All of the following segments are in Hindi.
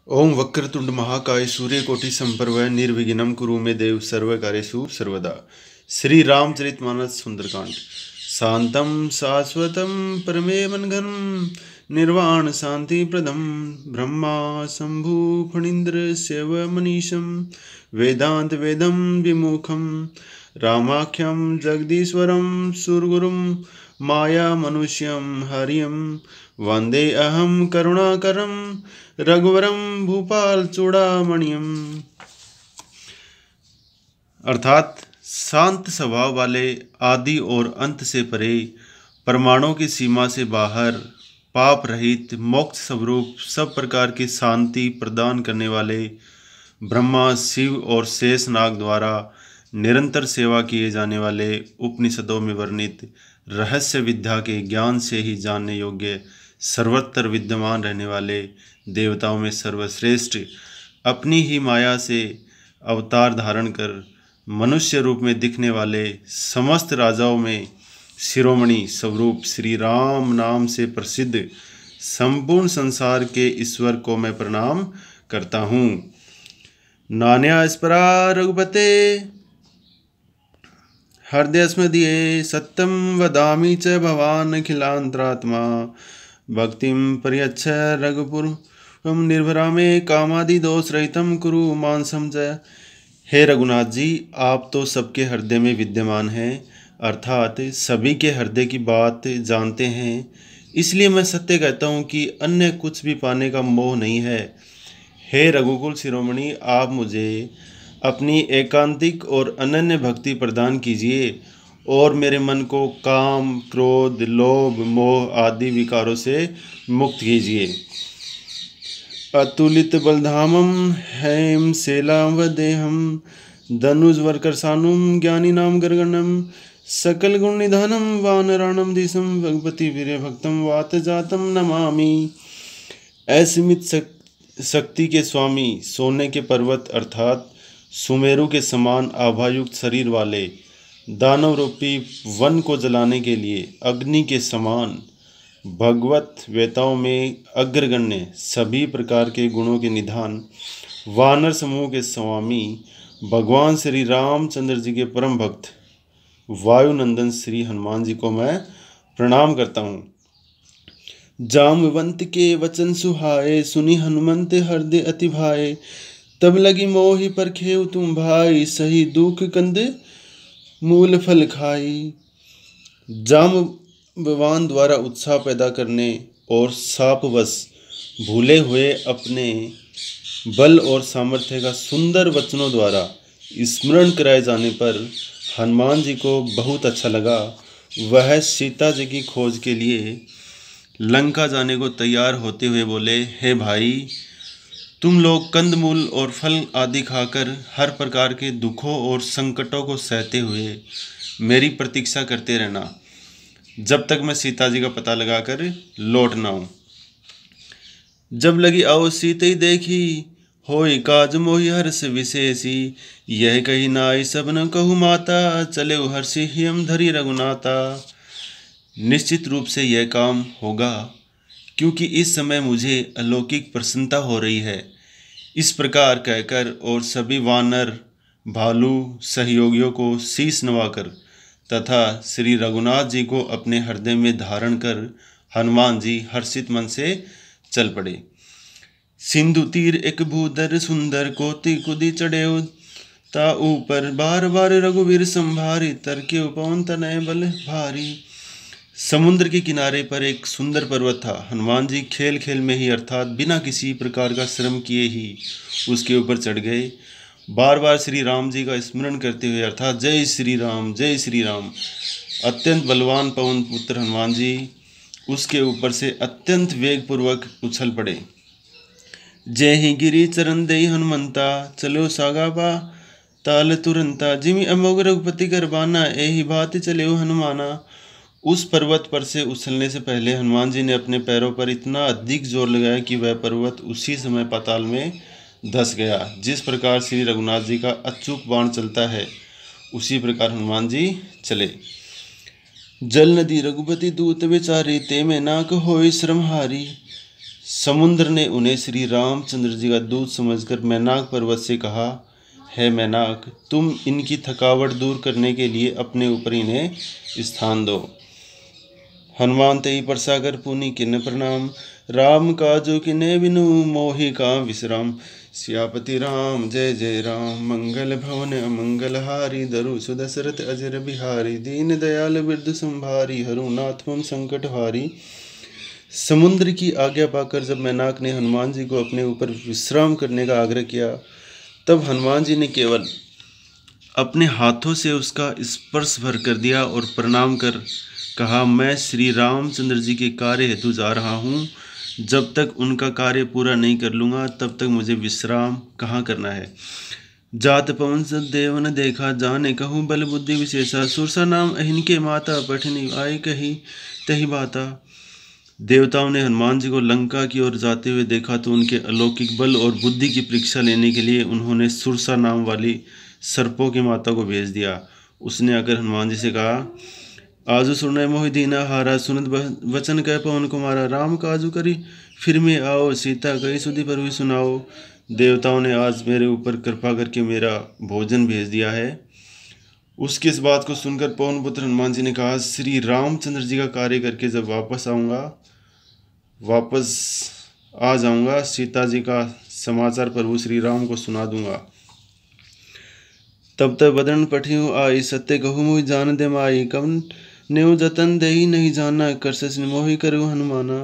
ओम वक्रतुंड महाकाय सूर्यकोटि संप्रभ निर्विघ्नं कुरु मे देव सर्वकार्येषु सर्वदा। श्री रामचरितमानस सुंदरकांड। शांतं शाश्वतं परमेवनघनं निर्वाण शांति प्रदम ब्रह्मा शंभु फणीन्द्र शिव मनीषं वेदांत वेदं विमुखं रामाख्यं जगदीश्वरं सुरगुरुं माया मनुष्यं हरियं वंदे अहम करुणाकरं रघुवरम भूपाल चूड़ामणियम। अर्थात शांत स्वभाव वाले, आदि और अंत से परे, परमाणु की सीमा से बाहर, पाप रहित, मोक्ष स्वरूप, सब प्रकार की शांति प्रदान करने वाले, ब्रह्मा शिव और शेषनाग द्वारा निरंतर सेवा किए जाने वाले, उपनिषदों में वर्णित रहस्य विद्या के ज्ञान से ही जानने योग्य, सर्वत्र विद्यमान रहने वाले, देवताओं में सर्वश्रेष्ठ, अपनी ही माया से अवतार धारण कर मनुष्य रूप में दिखने वाले, समस्त राजाओं में शिरोमणि स्वरूप श्री राम नाम से प्रसिद्ध संपूर्ण संसार के ईश्वर को मैं प्रणाम करता हूँ। नान्यास्परा रघुपते हृदयस्मदीये सत्यं वदामि च भवान् अखिलान्तरात्मा भक्तिं पर्यच्छ रघुपुरं निर्भरा में कामादि दोष रहितं कुरु मानसं च। हे रघुनाथ जी, आप तो सबके हृदय में विद्यमान हैं, अर्थात सभी के हृदय की बात जानते हैं। इसलिए मैं सत्य कहता हूँ कि अन्य कुछ भी पाने का मोह नहीं है। हे रघुकुल शिरोमणि, आप मुझे अपनी एकांतिक और अनन्य भक्ति प्रदान कीजिए और मेरे मन को काम, क्रोध, लोभ, मोह आदि विकारों से मुक्त कीजिए। अतुलित बलधामम हैम शैलावदेहम धनुजवरकरसानुम ज्ञानिनाम गर्गणम सकल गुण निधानम वानराणम दिशम भगवती वीर्य भक्तम वात जातम नमामि। असीमित शक्ति के स्वामी, सोने के पर्वत अर्थात सुमेरु के समान आभायुक्त शरीर वाले, दानव रूपी वन को जलाने के लिए अग्नि के समान, भगवत वेताओं में अग्रगण्य, सभी प्रकार के गुणों के निधान, वानर समूह के स्वामी, भगवान श्री रामचंद्र जी के परम भक्त वायुनंदन श्री हनुमान जी को मैं प्रणाम करता हूँ। जामवंत के वचन सुहाए, सुनी हनुमंत हृदय अति भाए, तब लगी मोहि परखेउ तुम भाई, सही दुख कंद मूल फल खाई। जाम्बवान द्वारा उत्साह पैदा करने और शापवश भूले हुए अपने बल और सामर्थ्य का सुंदर वचनों द्वारा स्मरण कराए जाने पर हनुमान जी को बहुत अच्छा लगा। वह सीता जी की खोज के लिए लंका जाने को तैयार होते हुए बोले, हे भाई, तुम लोग कंदमूल और फल आदि खाकर हर प्रकार के दुखों और संकटों को सहते हुए मेरी प्रतीक्षा करते रहना, जब तक मैं सीता जी का पता लगाकर लौट ना आऊं। जब लगी आओ सीते देखी, होई काज मोहि हर्ष विशेषी, यह कही नाई सब न कहु माता, चले हर्षि हियम धरी रघुनाथा। निश्चित रूप से यह काम होगा, क्योंकि इस समय मुझे अलौकिक प्रसन्नता हो रही है। इस प्रकार कहकर और सभी वानर, भालू सहयोगियों को शीश नवाकर तथा श्री रघुनाथ जी को अपने हृदय में धारण कर हनुमान जी हर्षित मन से चल पड़े। सिंधु तीर एक भूधर सुंदर, कोटि कुदी चढ़े ता ऊपर, बार बार रघुवीर संभारी, तरके पवन तनय बल भारी। समुद्र के किनारे पर एक सुंदर पर्वत था। हनुमान जी खेल खेल में ही अर्थात बिना किसी प्रकार का श्रम किए ही उसके ऊपर चढ़ गए। बार बार श्री राम जी का स्मरण करते हुए अर्थात जय श्री राम, जय श्री राम। अत्यंत बलवान पवन पुत्र हनुमान जी उसके ऊपर से अत्यंत वेगपूर्वक उछल पड़े। जय ही गिरी चरण दे हनुमंता, चलो सागाबा ताल तुरंता, जिमि अमोघ रघुपति करबाना, एहि भांति चले हनुमाना। उस पर्वत पर से उछलने से पहले हनुमान जी ने अपने पैरों पर इतना अधिक जोर लगाया कि वह पर्वत उसी समय पाताल में धंस गया। जिस प्रकार श्री रघुनाथ जी का अचूक बाण चलता है, उसी प्रकार हनुमान जी चले। जल नदी रघुपति दूत विचारी, ते में नाक होई श्रमहारी, समुद्र ने उन्हें श्री रामचंद्र जी का दूत समझकर मैनाक पर्वत से कहा, है मैनाक, तुम इनकी थकावट दूर करने के लिए अपने ऊपर इन्हें स्थान दो। हनुमान तेई परसागर पुनि किन प्रणाम, राम काजो किने बिनु मोहि का विश्राम। सियापति राम जय जय राम, मंगल भवन अमंगल हारी, धरु सुदशरथ अजर बिहारी, दीन दयाल बिरद संभारी, हरुनाथ मम संकट हारी। समुद्र की आज्ञा पाकर जब मैनाक ने हनुमान जी को अपने ऊपर विश्राम करने का आग्रह किया, तब हनुमान जी ने केवल अपने हाथों से उसका स्पर्श भर कर दिया और प्रणाम कर कहा, मैं श्री रामचंद्र जी के कार्य हेतु जा रहा हूँ। जब तक उनका कार्य पूरा नहीं कर लूँगा तब तक मुझे विश्राम कहाँ करना है। जात पवन देव न देखा, जाने कहूँ बल बुद्धि विशेषा, सुरसा नाम अहिन के माता, पठनी आई कही तही बाता। देवताओं ने हनुमान जी को लंका की ओर जाते हुए देखा तो उनके अलौकिक बल और बुद्धि की परीक्षा लेने के लिए उन्होंने सुरसा नाम वाली सर्पों की माता को भेज दिया। उसने आकर हनुमान जी से कहा, आजु सुनय मोहि दीना हारा, सुनत वचन कह पवन कुमारा, राम काजु करी फिर में आओ, सीता गई सुधि पर सुनाओ। देवताओं ने आज मेरे ऊपर कृपा करके मेरा भोजन भेज दिया है। उसकी इस बात को सुनकर पवन पुत्र हनुमान जी ने कहा, श्री रामचंद्र जी का कार्य करके जब वापस आ जाऊंगा, सीता जी का समाचार प्रभु श्री राम को सुना दूंगा। तब तक बदन पठियो आई, सत्य कहूँ मोहि जान दे माई, कवन नेउ जतन दही नहीं जाना, करसस मोहि करूँ हनुमाना।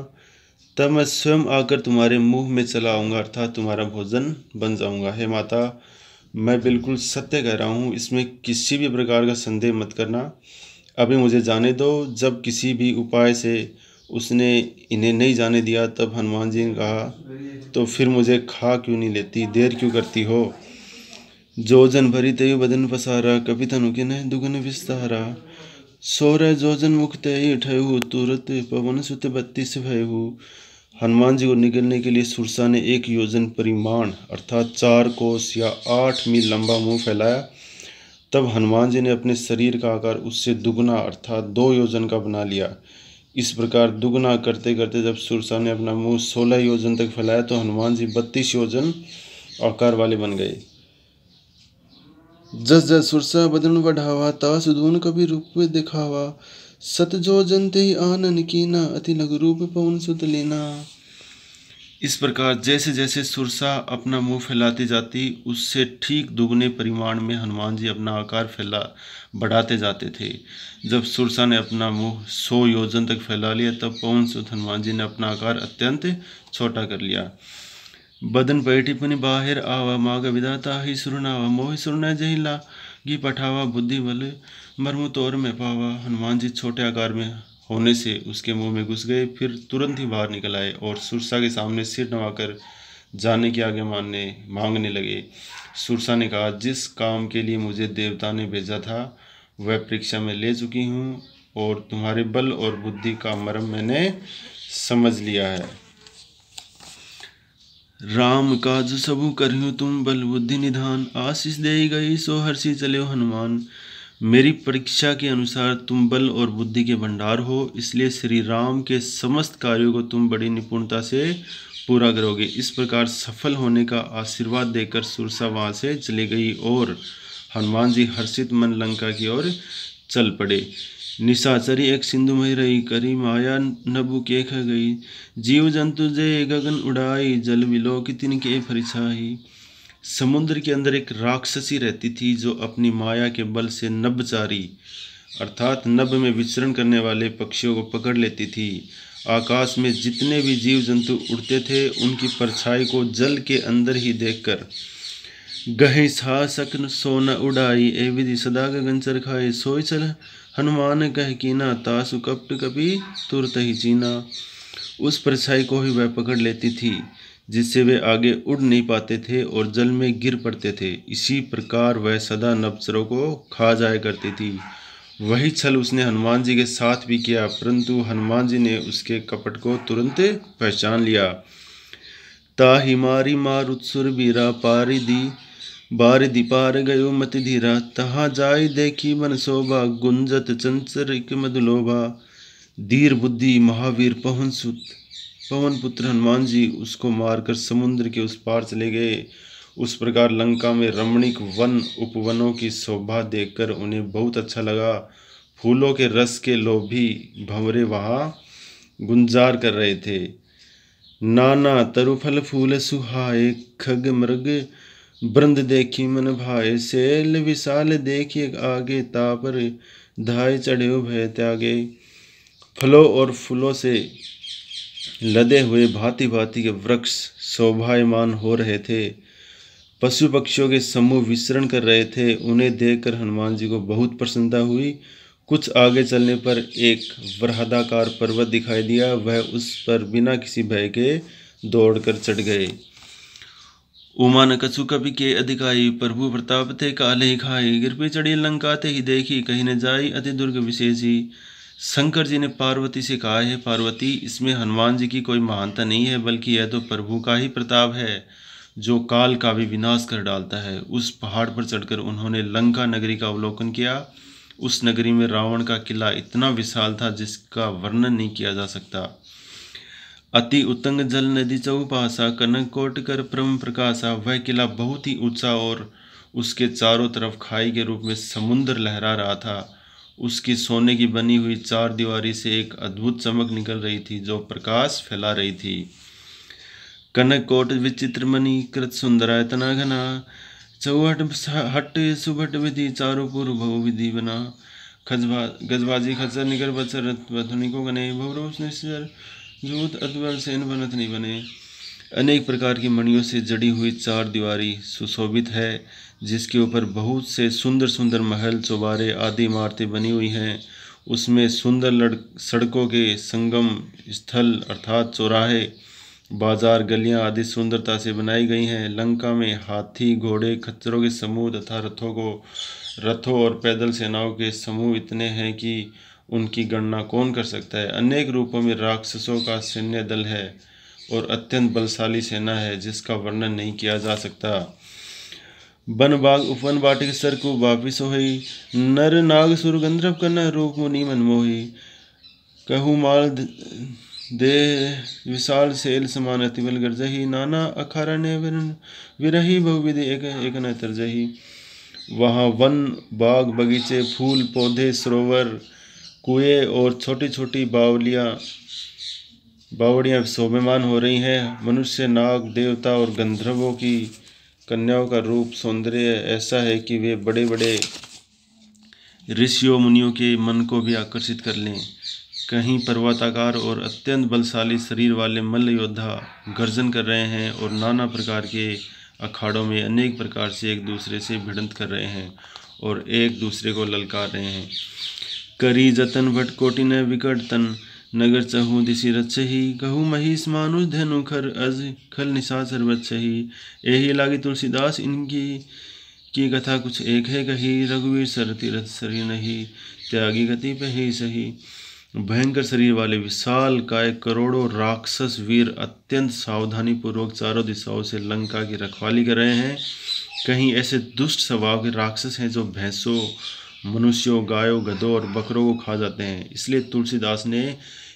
तब मैं स्वयं आकर तुम्हारे मुंह में चला आऊँगा, अर्थात तुम्हारा भोजन बन जाऊँगा। हे माता, मैं बिल्कुल सत्य कह रहा हूँ, इसमें किसी भी प्रकार का संदेह मत करना। अभी मुझे जाने दो। जब किसी भी उपाय से उसने इन्हें नहीं जाने दिया तब हनुमान जी ने कहा, तो फिर मुझे खा क्यों नहीं लेती, देर क्यों करती हो। जोजन भरी तयु बदन पसारा, कपि तनु किन्ह दुगुन विस्तारा। 16 जोजन मुख तय ठहु, तुरत पवन सुत 32 भयहु। हनुमान जी को निगलने के लिए सुरसा ने 1 योजन परिमाण अर्थात 4 कोस या 8 मील लंबा मुंह फैलाया। तब हनुमान जी ने अपने शरीर का आकार उससे दुगुना अर्थात 2 योजन का बना लिया। इस प्रकार दुगुना करते करते जब सुरसा ने अपना मुंह 16 योजन तक फैलाया तो हनुमान जी 32 योजन आकार वाले बन गए। जस जस सुरसा बदन बढ़ावा, तास दून कभी रूप दिखावा। सत जोजन ते आनन कीना, अति लघु रूप पवन सुत लेना। इस प्रकार जैसे जैसे सुरसा अपना मुंह फैलाती जाती, उससे ठीक दुगने परिमाण में हनुमान जी अपना आकार बढ़ाते जाते थे। जब सुरसा ने अपना मुंह 100 योजन तक फैला लिया तब पवन सुत हनुमान जी ने अपना आकार अत्यंत छोटा कर लिया। बदन पैठी पुनि बाहिर आवा, माग विधाता ही सुरनावा, मोहि सुरना जही लागी पठावा, बुद्धि बल मर्मु तोर में पावा। हनुमान जी छोटे आकार में होने से उसके मुंह में घुस गए, फिर तुरंत ही बाहर निकल आए और सुरसा के सामने सिर नवाकर जाने की आज्ञा मांगने लगे। सुरसा ने कहा, जिस काम के लिए मुझे देवता ने भेजा था वह परीक्षा में ले चुकी हूँ और तुम्हारे बल और बुद्धि का मर्म मैंने समझ लिया है। राम काज सबु करहु तुम बल बुद्धि निधान, आशीष दे गई सो हर्षि चले हनुमान। मेरी परीक्षा के अनुसार तुम बल और बुद्धि के भंडार हो, इसलिए श्री राम के समस्त कार्यों को तुम बड़ी निपुणता से पूरा करोगे। इस प्रकार सफल होने का आशीर्वाद देकर सुरसा वहाँ से चली गई और हनुमान जी हर्षित मन लंका की ओर चल पड़े। निशाचरी एक सिंधु मही रही, करी माया नभु के ख गई। जीव जंतु जे गगन उड़ाई, जल विलोक तिनके फरिछाई। समुद्र के अंदर एक राक्षसी रहती थी जो अपनी माया के बल से नभचारी अर्थात नभ में विचरण करने वाले पक्षियों को पकड़ लेती थी। आकाश में जितने भी जीव जंतु उड़ते थे उनकी परछाई को जल के अंदर ही देखकर गहे सासक सो न उड़ाई, ए विधि सदा गगन चरखाई। सोई चल हनुमान कह कीना, तासु कपट कपि तुरत ही चीना। उस परछाई को ही वह पकड़ लेती थी जिससे वे आगे उड़ नहीं पाते थे और जल में गिर पड़ते थे। इसी प्रकार वह सदा नभचरों को खा जाया करती थी। वही छल उसने हनुमान जी के साथ भी किया, परंतु हनुमान जी ने उसके कपट को तुरंत पहचान लिया। ताहि मारी मारुत्सुर बीरा, बारिधि पार गयो मति धीरा। तहाँ जाय देखी मन शोभा, गुंजत चंचरिक मधुलोभा। धीर बुद्धि महावीर पवन सुत पवन पुत्र हनुमान जी उसको मारकर समुद्र के उस पार चले गए। उस प्रकार लंका में रमणीक वन उपवनों की शोभा देखकर उन्हें बहुत अच्छा लगा। फूलों के रस के लोभी भंवरे वहाँ गुंजार कर रहे थे। नाना तरुफल फूल सुहाए, खग मृग बृंद देखी मन भाए। शैल विशाल देखिए आगे, तापर धाय चढ़े भय त्यागे। फलों और फूलों से लदे हुए भांति भांति के वृक्ष शोभायमान हो रहे थे। पशु पक्षियों के समूह विचरण कर रहे थे। उन्हें देखकर हनुमान जी को बहुत प्रसन्नता हुई। कुछ आगे चलने पर एक वृहदाकार पर्वत दिखाई दिया। वह उस पर बिना किसी भय के दौड़कर चढ़ गए। उमा न कछु कपि के अधिकाई, प्रभु प्रताप थे काले ही खाई। गिर पे चढ़ी लंका ते ही देखी, कहीं न जाई अति दुर्ग विशेषी। शंकर जी ने पार्वती से कहा है, पार्वती इसमें हनुमान जी की कोई महानता नहीं है, बल्कि यह तो प्रभु का ही प्रताप है जो काल का भी विनाश कर डालता है। उस पहाड़ पर चढ़कर उन्होंने लंका नगरी का अवलोकन किया। उस नगरी में रावण का किला इतना विशाल था जिसका वर्णन नहीं किया जा सकता। अति उत्तंग जल नदी चौपासा, कनक कोट कर परम प्रकाशा। वह किला बहुत ही ऊंचा और उसके चारों तरफ खाई के रूप में समुद्र लहरा रहा था। उसकी सोने की बनी हुई चार दीवारी से एक अद्भुत चमक निकल रही थी जो प्रकाश फैला रही थी। कनक कोट विचित्र मणि कृत सुंदरायतना घना, चौहट हट सुभट विधि चारों पूर्व भव विधि बना। गजबाजी खच्चर निकर बच्चर बधुनिको गने, भवरोष निश्चर जूत अतबर सेन बनत नहीं बने। अनेक प्रकार की मणियों से जड़ी हुई चार दीवारी सुशोभित है, जिसके ऊपर बहुत से सुंदर सुंदर महल चौबारे आदि इमारतें बनी हुई हैं। उसमें सुंदर सड़कों के संगम स्थल अर्थात चौराहे, बाजार, गलियां आदि सुंदरता से बनाई गई हैं। लंका में हाथी, घोड़े, खच्चरों के समूह तथा रथों और पैदल सेनाओं के समूह इतने हैं कि उनकी गणना कौन कर सकता है। अनेक रूपों में राक्षसों का सैन्य दल है और अत्यंत बलशाली सेना है जिसका वर्णन नहीं किया जा सकता। बन बाग उपवन बाटिक सरकु वापि सोहई, नर नाग सुर गंधर्व कन्हा रूप मुनि मनमोही। कहु माल दे विशाल शैल समान अतिबल गर्जही, नाना अखारण्य विरही बहुविधि एक न तरजही। वहाँ वन, बाग, बगीचे, फूल, पौधे, सरोवर, कुएं और छोटी छोटी बावड़ियाँ शोभायमान हो रही हैं। मनुष्य, नाग, देवता और गंधर्वों की कन्याओं का रूप सौंदर्य ऐसा है कि वे बड़े बड़े ऋषियों मुनियों के मन को भी आकर्षित कर लें। कहीं पर्वताकार और अत्यंत बलशाली शरीर वाले मल्ल योद्धा गर्जन कर रहे हैं और नाना प्रकार के अखाड़ों में अनेक प्रकार से एक दूसरे से भिड़ंत कर रहे हैं और एक दूसरे को ललकार रहे हैं। करी जतन भट कोटि न विकट तन, नगर चहु दिशि रक्षही। कहु महिष मानुष धनु खर अज, खल निशाचर बच्चही। एहि लागी तुलसीदास इनकी की कथा कुछ एक है कही, रघुवीर सर तीरथ सरी नहीं, त्यागी गति पे ही सही। भयंकर शरीर वाले विशाल काय करोड़ों राक्षस वीर अत्यंत सावधानी पूर्वक चारों दिशाओं से लंका की रखवाली कर रहे हैं। कहीं ऐसे दुष्ट स्वभाव के राक्षस हैं जो भैंसों, मनुष्यों, गायों, गधों और बकरों को खा जाते हैं। इसलिए तुलसीदास ने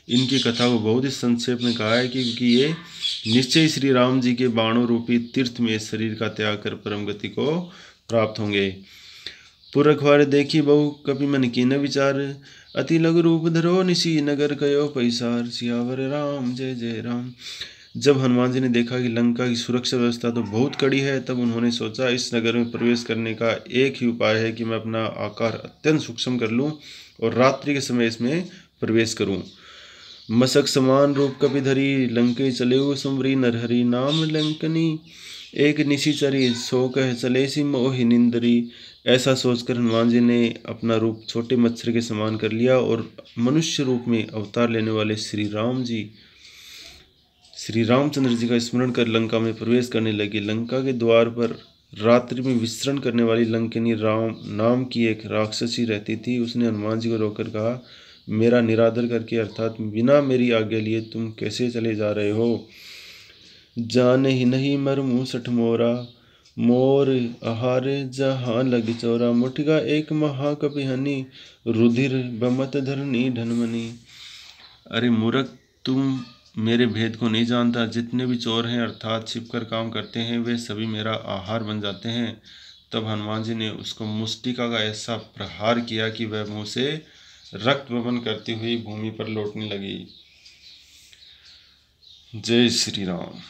इनकी कथा को बहुत ही संक्षेप में कहा है क्योंकि ये निश्चय श्री राम जी के बाणों रूपी तीर्थ में शरीर का त्याग कर परम गति को प्राप्त होंगे। पुरखवार देखी बहु कपि मन की न विचार, अति लघु रूप धरो निशी नगर कयो पैसार। सियावर राम जय जय राम। जब हनुमान जी ने देखा कि लंका की सुरक्षा व्यवस्था तो बहुत कड़ी है, तब उन्होंने सोचा इस नगर में प्रवेश करने का एक ही उपाय है कि मैं अपना आकार अत्यंत सूक्ष्म कर लूं और रात्रि के समय इसमें प्रवेश करूं। मशक समान रूप कपिधरी, लंके चले सुमरी नरहरि। नाम लंकनी एक निशिचरी, सो कह चले सी मोहि निंदरी। ऐसा सोचकर हनुमान जी ने अपना रूप छोटे मच्छर के समान कर लिया और मनुष्य रूप में अवतार लेने वाले श्री रामचंद्र जी का स्मरण कर लंका में प्रवेश करने लगे। लंका के द्वार पर रात्रि में विचरण करने वाली लंकिनी राम नाम की एक राक्षसी रहती थी। उसने हनुमान जी को रोककर कहा, मेरा निरादर करके अर्थात बिना मेरी आज्ञा लिए तुम कैसे चले जा रहे हो? जाने ही नहीं मरमु सठ मोरा, मोर आहार जहाँ लग चौरा। मुठिका एक महाकपिहनी, रुधिर बमत धरनी ढनमनी। अरे मूर्ख, तुम मेरे भेद को नहीं जानता। जितने भी चोर हैं अर्थात छिपकर काम करते हैं वे सभी मेरा आहार बन जाते हैं। तब हनुमान जी ने उसको मुष्टिका का ऐसा प्रहार किया कि वह मुंह से रक्त बमन करती हुई भूमि पर लौटने लगी। जय श्री राम।